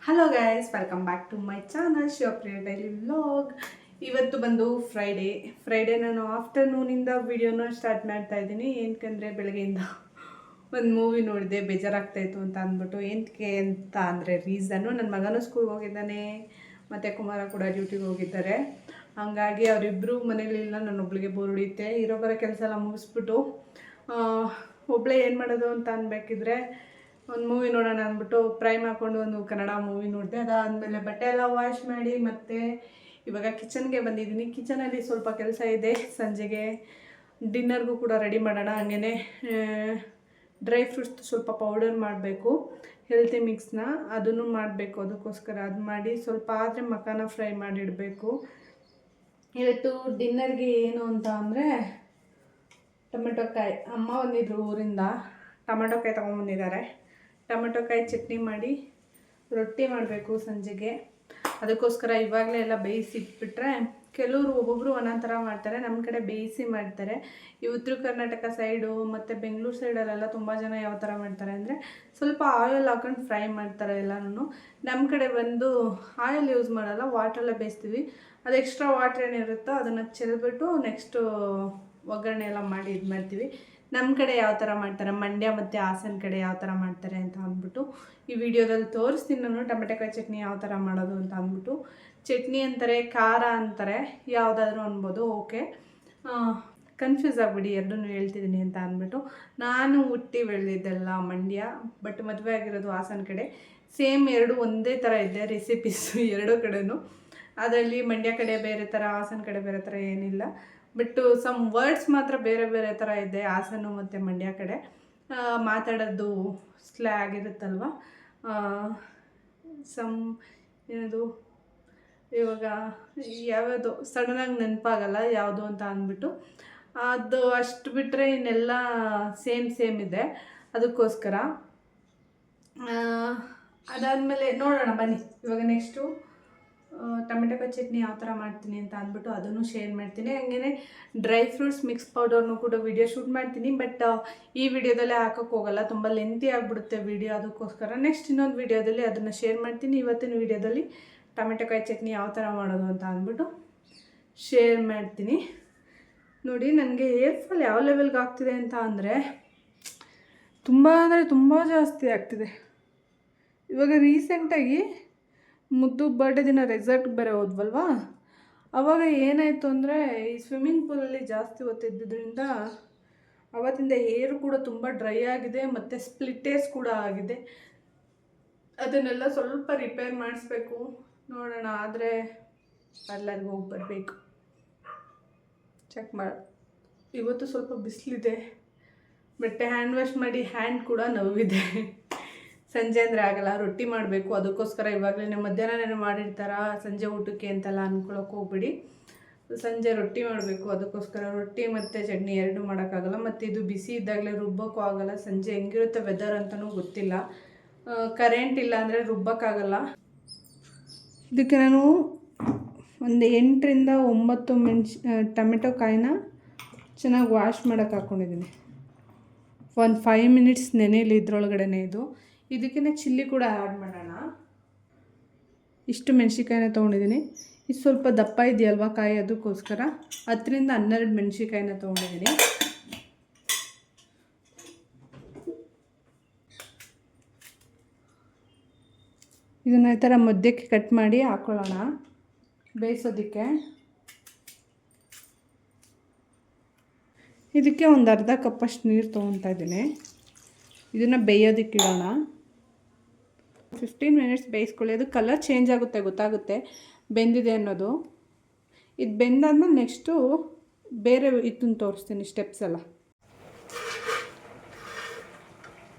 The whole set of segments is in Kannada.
Hello guys, welcome back to my channel Shivapriya daily vlog. ಇವತ್ತು ಬಂದು ಫ್ರೈಡೇ ನಾನು ಆಫ್ಟರ್ನೂನಿಂದ ವಿಡಿಯೋನ ಸ್ಟಾರ್ಟ್ ಮಾಡ್ತಾ ಇದ್ದೀನಿ. ಏನಕ್ಕಂದರೆ ಬೆಳಗ್ಗೆಯಿಂದ ಒಂದು ಮೂವಿ ನೋಡಿದೆ, ಬೇಜಾರಾಗ್ತಾಯಿತ್ತು ಅಂತ ಅಂದ್ಬಿಟ್ಟು. ಏನಕ್ಕೆ ಅಂತ ಅಂದರೆ ರೀಸನ್ನು, ನನ್ನ ಮಗನೂ ಸ್ಕೂಲ್ಗೆ ಹೋಗಿದ್ದಾನೆ ಮತ್ತು ಕುಮಾರ ಕೂಡ ಡ್ಯೂಟಿಗೆ ಹೋಗಿದ್ದಾರೆ. ಹಾಗಾಗಿ ಅವರಿಬ್ಬರು ಮನೇಲಿಲ್ಲ, ನಾನು ಒಬ್ಳಿಗೆ ಬೋರ್ ಹೊಡಿಯುತ್ತೆ. ಇರೋ ಬರೋ ಕೆಲಸ ಎಲ್ಲ ಮುಗಿಸ್ಬಿಟ್ಟು ಒಬ್ಬಳೇ ಏನು ಮಾಡೋದು ಅಂತ ಅನ್ಬೇಕಿದ್ರೆ ಒಂದು ಮೂವಿ ನೋಡೋಣ ಅಂದ್ಬಿಟ್ಟು ಪ್ರೈಮ್ ಹಾಕ್ಕೊಂಡು ಒಂದು ಕನ್ನಡ ಮೂವಿ ನೋಡಿದೆ. ಅದಾದಮೇಲೆ ಬಟ್ಟೆ ಎಲ್ಲ ವಾಶ್ ಮಾಡಿ ಮತ್ತು ಇವಾಗ ಕಿಚನ್ಗೆ ಬಂದಿದ್ದೀನಿ. ಕಿಚನಲ್ಲಿ ಸ್ವಲ್ಪ ಕೆಲಸ ಇದೆ. ಸಂಜೆಗೆ ಡಿನ್ನರ್ಗೂ ಕೂಡ ರೆಡಿ ಮಾಡೋಣ. ಹಾಗೇ ಡ್ರೈ ಫ್ರೂಟ್ಸ್ ಸ್ವಲ್ಪ ಪೌಡರ್ ಮಾಡಬೇಕು, ಹೆಲ್ತಿ ಮಿಕ್ಸ್ನ ಅದನ್ನು ಮಾಡಬೇಕು. ಅದಕ್ಕೋಸ್ಕರ ಅದು ಮಾಡಿ ಸ್ವಲ್ಪ ಆದರೆ ಮಕಾನ ಫ್ರೈ ಮಾಡಿಡಬೇಕು. ಇವತ್ತು ಡಿನ್ನರ್ಗೆ ಏನು ಅಂತ ಅಂದರೆ ಟೊಮೆಟೊಕಾಯಿ. ಅಮ್ಮ ಬಂದಿದ್ರು ಊರಿಂದ, ಟೊಮೆಟೊಕಾಯಿ ತೊಗೊಂಬಂದಿದ್ದಾರೆ. ಟೊಮೆಟೊಕಾಯಿ ಚಟ್ನಿ ಮಾಡಿ ರೊಟ್ಟಿ ಮಾಡಬೇಕು ಸಂಜೆಗೆ. ಅದಕ್ಕೋಸ್ಕರ ಇವಾಗಲೇ ಎಲ್ಲ ಬೇಯಿಸಿ ಇಟ್ಬಿಟ್ರೆ, ಕೆಲವರು ಒಬ್ಬೊಬ್ಬರು ಒಂದೊಂದು ಥರ ಮಾಡ್ತಾರೆ. ನಮ್ಮ ಕಡೆ ಬೇಯಿಸಿ ಮಾಡ್ತಾರೆ. ಈ ಉತ್ತರ ಕರ್ನಾಟಕ ಸೈಡು ಮತ್ತು ಬೆಂಗಳೂರು ಸೈಡಲ್ಲೆಲ್ಲ ತುಂಬ ಜನ ಯಾವ ಥರ ಮಾಡ್ತಾರೆ ಅಂದರೆ ಸ್ವಲ್ಪ ಆಯಿಲ್ ಹಾಕೊಂಡು ಫ್ರೈ ಮಾಡ್ತಾರೆ ಎಲ್ಲನೂ. ನಮ್ಮ ಕಡೆ ಬಂದು ಆಯಿಲ್ ಯೂಸ್ ಮಾಡಲ್ಲ, ವಾಟ್ರಲ್ಲೇ ಬೇಯಿಸ್ತೀವಿ. ಅದು ಎಕ್ಸ್ಟ್ರಾ ವಾಟ್ರ್ ಏನಿರುತ್ತೋ ಅದನ್ನು ಚೆಲ್ಬಿಟ್ಟು ನೆಕ್ಸ್ಟು ಒಗ್ಗರಣೆ ಎಲ್ಲ ಮಾಡಿ ಇದು ಮಾಡ್ತೀವಿ. ನಮ್ಮ ಕಡೆ ಯಾವ ಥರ ಮಾಡ್ತಾರೆ, ಮಂಡ್ಯ ಮತ್ತು ಹಾಸನ ಕಡೆ ಯಾವ ಥರ ಮಾಡ್ತಾರೆ ಅಂತ ಅಂದ್ಬಿಟ್ಟು ಈ ವಿಡಿಯೋದಲ್ಲಿ ತೋರಿಸ್ತೀನಿ ನಾನು. ಟೊಮೆಟೊಕಾಯಿ ಚಟ್ನಿ ಯಾವ ಥರ ಮಾಡೋದು ಅಂತ ಅಂದ್ಬಿಟ್ಟು. ಚಟ್ನಿ ಅಂತಾರೆ, ಖಾರ ಅಂತಾರೆ, ಯಾವುದಾದ್ರೂ ಅನ್ಬೋದು. ಓಕೆ, ಕನ್ಫ್ಯೂಸ್ ಆಗಿಬಿಡಿ ಎರಡನ್ನೂ ಹೇಳ್ತಿದ್ದೀನಿ ಅಂತ ಅಂದ್ಬಿಟ್ಟು. ನಾನು ಹುಟ್ಟಿ ಬೆಳೆದಿದ್ದೆಲ್ಲ ಮಂಡ್ಯ, ಬಟ್ ಮದುವೆ ಆಗಿರೋದು ಹಾಸನ ಕಡೆ. ಸೇಮ್ ಎರಡು ಒಂದೇ ಥರ ಇದೆ ರೆಸಿಪೀಸು ಎರಡೂ ಕಡೆನೂ. ಅದರಲ್ಲಿ ಮಂಡ್ಯ ಕಡೆ ಬೇರೆ ಥರ, ಹಾಸನ ಕಡೆ ಬೇರೆ ಥರ ಏನಿಲ್ಲ. ಬಟ್ ಸಮ್ ವರ್ಡ್ಸ್ ಮಾತ್ರ ಬೇರೆ ಬೇರೆ ಥರ ಇದೆ ಹಾಸನ ಮತ್ತು ಮಂಡ್ಯ ಕಡೆ. ಮಾತಾಡೋದು ಸ್ಲ್ಯಾಗ್ ಇರುತ್ತಲ್ವ, ಸಮ್ ಏನದು ಇವಾಗ ಯಾವ್ಯಾವುದು ಸಡನ್ನಾಗಿ ನೆನಪಾಗಲ್ಲ ಯಾವುದು ಅಂತ ಅಂದ್ಬಿಟ್ಟು. ಅದು ಅಷ್ಟು ಬಿಟ್ಟರೆ ಇನ್ನೆಲ್ಲ ಸೇಮ್ ಇದೆ. ಅದಕ್ಕೋಸ್ಕರ ಅದಾದಮೇಲೆ ನೋಡೋಣ ಬನ್ನಿ. ಇವಾಗ ನೆಕ್ಸ್ಟು ಟೊಮೆಟೊಕಾಯಿ ಚಟ್ನಿ ಯಾವ ಥರ ಮಾಡ್ತೀನಿ ಅಂತ ಅಂದ್ಬಿಟ್ಟು ಅದನ್ನು ಶೇರ್ ಮಾಡ್ತೀನಿ. ಹಾಗೆಯೇ ಡ್ರೈ ಫ್ರೂಟ್ಸ್ ಮಿಕ್ಸ್ ಪೌಡರ್ನು ಕೂಡ ವಿಡಿಯೋ ಶೂಟ್ ಮಾಡ್ತೀನಿ. ಬಟ್ ಈ ವಿಡಿಯೋದಲ್ಲೇ ಹಾಕೋಕ್ಕೆ ಹೋಗಲ್ಲ, ತುಂಬ ಲೆಂತಿ ಆಗಿಬಿಡುತ್ತೆ ವಿಡಿಯೋ. ಅದಕ್ಕೋಸ್ಕರ ನೆಕ್ಸ್ಟ್ ಇನ್ನೊಂದು ವಿಡಿಯೋದಲ್ಲಿ ಅದನ್ನು ಶೇರ್ ಮಾಡ್ತೀನಿ. ಇವತ್ತಿನ ವಿಡಿಯೋದಲ್ಲಿ ಟೊಮೆಟೊಕಾಯಿ ಚಟ್ನಿ ಯಾವ ಥರ ಮಾಡೋದು ಅಂತ ಅಂದ್ಬಿಟ್ಟು ಶೇರ್ ಮಾಡ್ತೀನಿ. ನೋಡಿ, ನನಗೆ ಹೇರ್ ಫಾಲ್ ಯಾವ ಲೆವೆಲ್ಗೆ ಆಗ್ತಿದೆ ಅಂತ ಅಂದರೆ ತುಂಬ ಜಾಸ್ತಿ ಆಗ್ತಿದೆ. ಇವಾಗ ರೀಸೆಂಟಾಗಿ ಮುದ್ದು ಬರ್ಡೇ ದಿನ ರೆಸಾರ್ಟ್ಗೆ ಬೇರೆ ಹೋದ್ವಲ್ವಾ, ಆವಾಗ ಏನಾಯಿತು ಅಂದರೆ ಈ ಸ್ವಿಮ್ಮಿಂಗ್ ಪೂಲಲ್ಲಿ ಜಾಸ್ತಿ ಹೊತ್ತಿದ್ದರಿಂದ ಅವತ್ತಿಂದ ಹೇರು ಕೂಡ ತುಂಬ ಡ್ರೈ ಆಗಿದೆ ಮತ್ತು ಸ್ಪ್ಲಿಟೇಸ್ ಕೂಡ ಆಗಿದೆ. ಅದನ್ನೆಲ್ಲ ಸ್ವಲ್ಪ ರಿಪೇರ್ ಮಾಡಿಸ್ಬೇಕು. ನೋಡೋಣ, ಆದರೆ ಪಾರ್ಲರ್ಗೆ ಹೋಗಿ ಬರಬೇಕು, ಚೆಕ್ ಮಾಡಿ. ಇವತ್ತು ಸ್ವಲ್ಪ ಬಿಸಿಲಿದೆ, ಬಟ್ಟೆ ಹ್ಯಾಂಡ್ ವಾಶ್ ಮಾಡಿ ಹ್ಯಾಂಡ್ ಕೂಡ ನೋವಿದೆ. ಸಂಜೆ ಅಂದರೆ ಆಗಲ್ಲ, ರೊಟ್ಟಿ ಮಾಡಬೇಕು. ಅದಕ್ಕೋಸ್ಕರ ಇವಾಗಲೇ ಮಧ್ಯಾಹ್ನ ಮಾಡಿರ್ತಾರ ಸಂಜೆ ಊಟಕ್ಕೆ ಅಂತೆಲ್ಲ ಅಂದ್ಕೊಳಕ್ಕೆ ಹೋಗ್ಬಿಡಿ. ಸಂಜೆ ರೊಟ್ಟಿ ಮಾಡಬೇಕು. ಅದಕ್ಕೋಸ್ಕರ ರೊಟ್ಟಿ ಮತ್ತು ಚಟ್ನಿ ಎರಡೂ ಮಾಡೋಕ್ಕಾಗಲ್ಲ. ಮತ್ತು ಇದು ಬಿಸಿ ಇದ್ದಾಗಲೇ ರುಬ್ಬೋಕ್ಕೂ ಆಗಲ್ಲ. ಸಂಜೆ ಹೆಂಗಿರುತ್ತೆ ವೆದರ್ ಅಂತಲೂ ಗೊತ್ತಿಲ್ಲ. ಕರೆಂಟ್ ಇಲ್ಲ ಅಂದರೆ ರುಬ್ಬೋಕ್ಕಾಗಲ್ಲ. ಇದಕ್ಕೆ ನಾನು ಒಂದು 8ರಿಂದ 9 ಟೊಮೆಟೊ ಕಾಯಿನ ಚೆನ್ನಾಗಿ ವಾಶ್ ಮಾಡೋಕ್ಕೆ ಹಾಕ್ಕೊಂಡಿದ್ದೀನಿ. ಒಂದು 5 ಮಿನಿಟ್ಸ್ ನೆನೆಯಲಿ ಇದ್ರೊಳಗಡೆ ಇದು. ಇದಕ್ಕೇ ಚಿಲ್ಲಿ ಕೂಡ ಆ್ಯಡ್ ಮಾಡೋಣ. ಇಷ್ಟು ಮೆಣಸಿಕಾಯಿನ ತೊಗೊಂಡಿದ್ದೀನಿ. ಇದು ಸ್ವಲ್ಪ ದಪ್ಪ ಇದೆಯಲ್ವ ಕಾಯಿ, ಅದಕ್ಕೋಸ್ಕರ 10ರಿಂದ 12 ಮೆಣಸಿಕಾಯಿನ ತೊಗೊಂಡಿದ್ದೀನಿ. ಇದನ್ನು ಈ ಥರ ಮಧ್ಯಕ್ಕೆ ಕಟ್ ಮಾಡಿ ಹಾಕ್ಕೊಳ್ಳೋಣ ಬೇಯಿಸೋದಕ್ಕೆ. ಇದಕ್ಕೆ ಒಂದು ಅರ್ಧ ಕಪ್ಪಷ್ಟು ನೀರು ತೊಗೊತಾ ಇದ್ದೀನಿ. ಇದನ್ನು ಬೇಯೋದಕ್ಕೆ ಇಡೋಣ. 15 ಮಿನಿಟ್ಸ್ ಬೇಯಿಸ್ಕೊಳ್ಳಿ. ಅದು ಕಲರ್ ಚೇಂಜ್ ಆಗುತ್ತೆ, ಗೊತ್ತಾಗುತ್ತೆ ಬೆಂದಿದೆ ಅನ್ನೋದು. ಇದು ಬೆಂದಾದ್ಮೇಲೆ ನೆಕ್ಸ್ಟು ಬೇರೆ ಇದನ್ನು ತೋರಿಸ್ತೀನಿ ಸ್ಟೆಪ್ಸ್ ಎಲ್ಲ.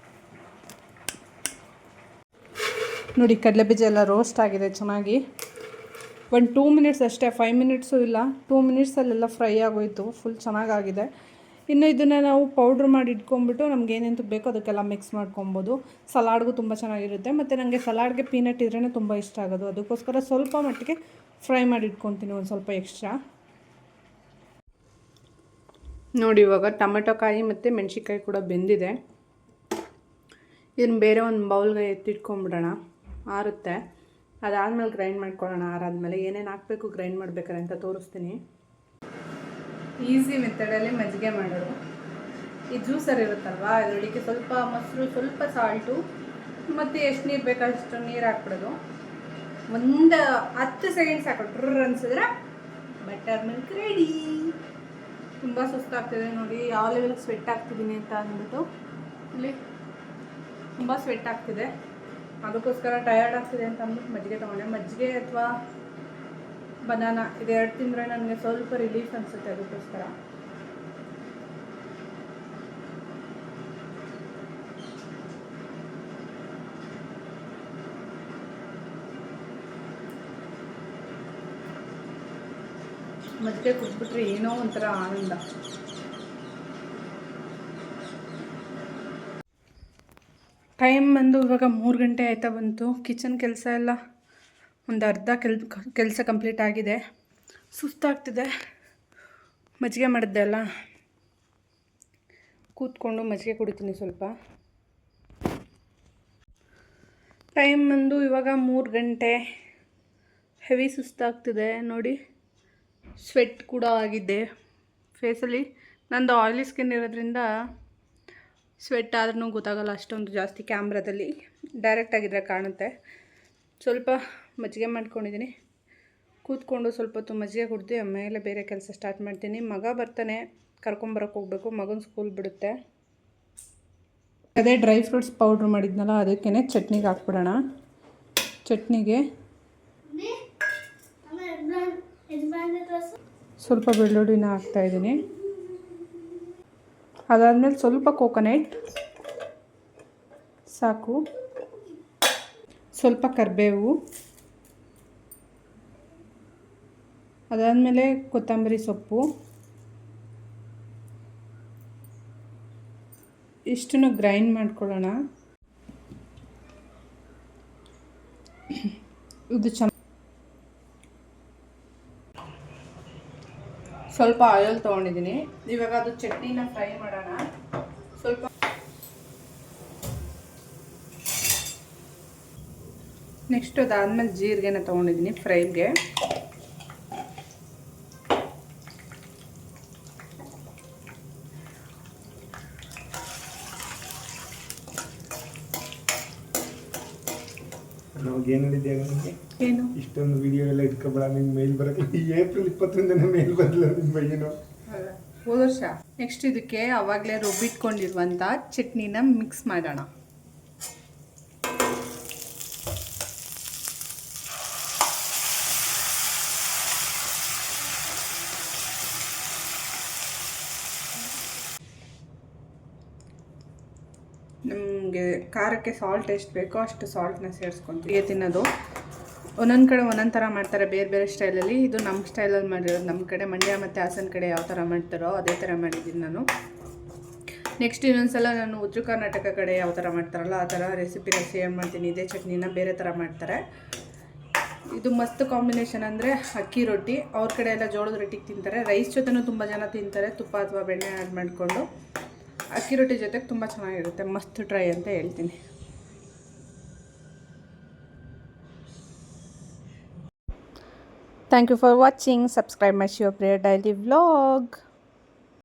ನೋಡಿ, ಕಡಲೆಬೀಜ ಎಲ್ಲ ರೋಸ್ಟ್ ಆಗಿದೆ ಚೆನ್ನಾಗಿ. ಒಂದು 2 ಮಿನಿಟ್ಸ್ ಅಷ್ಟೇ, 5 ಮಿನಿಟ್ಸು ಇಲ್ಲ, 2 ಮಿನಿಟ್ಸಲ್ಲೆಲ್ಲ ಫ್ರೈ ಆಗೋಯಿತು. ಫುಲ್ ಚೆನ್ನಾಗಾಗಿದೆ. ಇನ್ನು ಇದನ್ನು ನಾವು ಪೌಡ್ರ್ ಮಾಡಿ ಇಟ್ಕೊಂಡ್ಬಿಟ್ಟು ನಮ್ಗೆ ಏನೇನು ಬೇಕೋ ಅದಕ್ಕೆಲ್ಲ ಮಿಕ್ಸ್ ಮಾಡ್ಕೊಬೋದು. ಸಲಾಡ್ಗೂ ತುಂಬ ಚೆನ್ನಾಗಿರುತ್ತೆ. ಮತ್ತು ನನಗೆ ಸಲಾಡ್ಗೆ ಪೀನಟ್ ಇದ್ರೇ ತುಂಬ ಇಷ್ಟ ಆಗೋದು. ಅದಕ್ಕೋಸ್ಕರ ಸ್ವಲ್ಪ ಮಟ್ಟಿಗೆ ಫ್ರೈ ಮಾಡಿ ಇಟ್ಕೊತೀನಿ, ಒಂದು ಸ್ವಲ್ಪ ಎಕ್ಸ್ಟ್ರಾ. ನೋಡಿ, ಇವಾಗ ಟೊಮೆಟೊ ಕಾಯಿ ಮತ್ತು ಮೆಣಸಿನ್ಕಾಯಿ ಕೂಡ ಬೆಂದಿದೆ. ಇದನ್ನು ಬೇರೆ ಒಂದು ಬೌಲ್ಗೆ ಎತ್ತಿಟ್ಕೊಂಡ್ಬಿಡೋಣ, ಆರುತ್ತೆ. ಅದಾದಮೇಲೆ ಗ್ರೈಂಡ್ ಮಾಡ್ಕೊಳ್ಳೋಣ. ಆರಾದ್ಮೇಲೆ ಏನೇನು ಹಾಕಬೇಕು ಗ್ರೈಂಡ್ ಮಾಡ್ಬೇಕಾರೆ ಅಂತ ತೋರಿಸ್ತೀನಿ. ಈಸಿ ಮೆಥಡಲ್ಲಿ ಮಜ್ಜಿಗೆ ಮಾಡೋದು. ಈ ಜ್ಯೂಸರ್ ಇರುತ್ತಲ್ವ, ಇದರೊಳಗೆ ಸ್ವಲ್ಪ ಮೊಸರು, ಸ್ವಲ್ಪ ಸಾಲ್ಟು ಮತ್ತು ಎಷ್ಟು ನೀರು ಬೇಕಷ್ಟು ನೀರು ಹಾಕ್ಬಿಡೋದು. ಒಂದು 10 ಸೆಕೆಂಡ್ಸ್ ಸಾಕು. ಡ್ರರ್ ಅನ್ಸಿದ್ರೆ ಬಟರ್ ಮಿಲ್ಕ್ ರೆಡಿ. ತುಂಬ ಸುಸ್ತಾಗ್ತಿದೆ ನೋಡಿ, ಯಾವ ಲೆವೆಲ್ಗೆ ಸ್ವೆಟ್ ಆಗ್ತಿದ್ದೀನಿ ಅಂತ ಅಂದ್ಬಿಟ್ಟು. ಇಲ್ಲಿ ತುಂಬ ಸ್ವೆಟ್ ಆಗ್ತಿದೆ, ಅದಕ್ಕೋಸ್ಕರ ಟಯರ್ಡ್ ಆಗ್ತಿದೆ ಅಂತ ಅಂದ್ಬಿಟ್ಟು ಮಜ್ಜಿಗೆ ತೊಗೊಂಡೆ. ಮಜ್ಜಿಗೆ ಅಥವಾ ಬನಾನಾ ಇದೆರಡು ತಿಂದರೆ ನನಗೆ ಸ್ವಲ್ಪ ರಿಲೀಫ್ ಅನಿಸುತ್ತೆ, ಅದಕ್ಕೋಸ್ಕರ. ಮಜ್ಜಿಗೆ ಕುಡಿದ್ಬಿಟ್ರೆ ಏನೋ ಒಂಥರ ಆನಂದ. ಟೈಮ್ ಬಂದು ಇವಾಗ 3 ಗಂಟೆ ಆಯ್ತಾ ಬಂತು. ಕಿಚನ್ ಕೆಲಸ ಎಲ್ಲ ಒಂದು ಅರ್ಧ ಕೆಲಸ ಕಂಪ್ಲೀಟ್ ಆಗಿದೆ. ಸುಸ್ತಾಗ್ತಿದೆ. ಮಜ್ಜಿಗೆ ಮಾಡಿದ್ದೆ ಅಲ್ಲ, ಕೂತ್ಕೊಂಡು ಮಜ್ಜಿಗೆ ಕುಡಿತೀನಿ ಸ್ವಲ್ಪ. ಟೈಮ್ ಬಂದು ಇವಾಗ 3 ಗಂಟೆ. ಹೆವಿ ಸುಸ್ತಾಗ್ತಿದೆ ನೋಡಿ. ಸ್ವೆಟ್ ಕೂಡ ಆಗಿದೆ ಫೇಸಲ್ಲಿ. ನಂದು ಆಯಿಲಿ ಸ್ಕಿನ್ ಇರೋದ್ರಿಂದ ಸ್ವೆಟ್ ಆದ್ರೂ ಗೊತ್ತಾಗಲ್ಲ ಅಷ್ಟೊಂದು ಜಾಸ್ತಿ. ಕ್ಯಾಮ್ರಾದಲ್ಲಿ ಡೈರೆಕ್ಟಾಗಿದ್ದರೆ ಕಾಣುತ್ತೆ. ಸ್ವಲ್ಪ ಮಜ್ಜಿಗೆ ಮಾಡ್ಕೊಂಡಿದ್ದೀನಿ. ಕೂತ್ಕೊಂಡು ಸ್ವಲ್ಪ ಹೊತ್ತು ಮಜ್ಜಿಗೆ ಕುಡಿದು ಆಮೇಲೆ ಬೇರೆ ಕೆಲಸ ಸ್ಟಾರ್ಟ್ ಮಾಡ್ತೀನಿ. ಮಗ ಬರ್ತಾನೆ, ಕರ್ಕೊಂಬರೋಕ್ಕೆ ಹೋಗಬೇಕು. ಮಗನ ಸ್ಕೂಲ್ ಬಿಡುತ್ತೆ. ಅದೇ ಡ್ರೈ ಫ್ರೂಟ್ಸ್ ಪೌಡ್ರ್ ಮಾಡಿದ್ನಲ್ಲ, ಅದಕ್ಕೇ ಚಟ್ನಿಗೆ ಹಾಕ್ಬಿಡೋಣ. ಚಟ್ನಿಗೆ ಸ್ವಲ್ಪ ಬೆಳ್ಳುಳ್ಳಿನ ಹಾಕ್ತಾಯಿದ್ದೀನಿ. ಅದಾದಮೇಲೆ ಸ್ವಲ್ಪ ಕೋಕೋನಟ್ ಸಾಕು, ಸ್ವಲ್ಪ ಕರಿಬೇವು, ಅದಾದಮೇಲೆ ಕೊತ್ತಂಬರಿ ಸೊಪ್ಪು. ಇಷ್ಟನ್ನು ಗ್ರೈಂಡ್ ಮಾಡ್ಕೊಳ್ಳೋಣ. ಇದು ಸ್ವಲ್ಪ ಆಯಿಲ್ ತೊಗೊಂಡಿದ್ದೀನಿ. ಇವಾಗ ಅದು ಚಟ್ನಿನ ಫ್ರೈ ಮಾಡೋಣ. ಸ್ವಲ್ಪ ನೆಕ್ಸ್ಟ್ ಅದಾದಮೇಲೆ ಜೀರಿಗೆನ ತೊಗೊಂಡಿದ್ದೀನಿ ಫ್ರೈಗೆ. ಏನು ಇಷ್ಟೊಂದು ವಿಡಿಯೋ ಎಲ್ಲ ಇಟ್ಕೊಬೇಡ, ನಿಂಗೆ ಮೇಲ್ ಬರಕ್ಕೆ. ಏಪ್ರಿಲ್ 20 ಮೇಲ್ ಬರಲ್ಲ ನಿಮ್ಮ ಬೈಯನು. ಹೋದ ವರ್ಷ. ನೆಕ್ಸ್ಟ್ ಇದಕ್ಕೆ ಅವಾಗಲೇ ರುಬ್ಬಿಟ್ಕೊಂಡಿರುವಂಥ ಚಟ್ನಿನ ಮಿಕ್ಸ್ ಮಾಡೋಣ. ನಮಗೆ ಖಾರಕ್ಕೆ ಸಾಲ್ಟ್ ಎಷ್ಟು ಬೇಕೋ ಅಷ್ಟು ಸಾಲ್ಟ್ನ ಸೇರಿಸ್ಕೊಂತೀವಿ. ತಿನ್ನೋದು ಒಂದೊಂದು ಕಡೆ ಒಂದೊಂದು ಥರ ಮಾಡ್ತಾರೆ, ಬೇರೆ ಬೇರೆ ಸ್ಟೈಲಲ್ಲಿ. ಇದು ನಮ್ಮ ಸ್ಟೈಲಲ್ಲಿ ಮಾಡಿರೋದು. ನಮ್ಮ ಕಡೆ ಮಂಡ್ಯ ಮತ್ತು ಹಾಸನ ಕಡೆ ಯಾವ ಥರ ಮಾಡ್ತಾರೋ ಅದೇ ಥರ ಮಾಡಿದ್ದೀನಿ ನಾನು. ನೆಕ್ಸ್ಟ್ ಇನ್ನೊಂದ್ಸಲ ನಾನು ಉತ್ತರ ಕರ್ನಾಟಕ ಕಡೆ ಯಾವ ಥರ ಮಾಡ್ತಾರಲ್ಲ ಆ ಥರ ರೆಸಿಪಿನ ಶೇರ್ ಮಾಡ್ತೀನಿ. ಇದೇ ಚಟ್ನಿನ ಬೇರೆ ಥರ ಮಾಡ್ತಾರೆ. ಇದು ಮಸ್ತ್ ಕಾಂಬಿನೇಷನ್ ಅಂದರೆ ಅಕ್ಕಿ ರೊಟ್ಟಿ. ಅವ್ರ ಕಡೆ ಎಲ್ಲ ಜೋಳದ ರೊಟ್ಟಿಗೆ ತಿಂತಾರೆ. ರೈಸ್ ಜೊತೆನೂ ತುಂಬ ಜನ ತಿಂತಾರೆ, ತುಪ್ಪ ಅಥವಾ ಬೆಣ್ಣೆ ಆ್ಯಡ್ ಮಾಡಿಕೊಂಡು. ಅಕ್ಕಿ ರೊಟ್ಟಿ ಜೊತೆಗೆ ತುಂಬ ಚೆನ್ನಾಗಿರುತ್ತೆ. ಮಸ್ತ್ ಟ್ರೈ ಅಂತ ಹೇಳ್ತೀನಿ. Thank you for watching. Subscribe my Shivapriya Daily Vlog.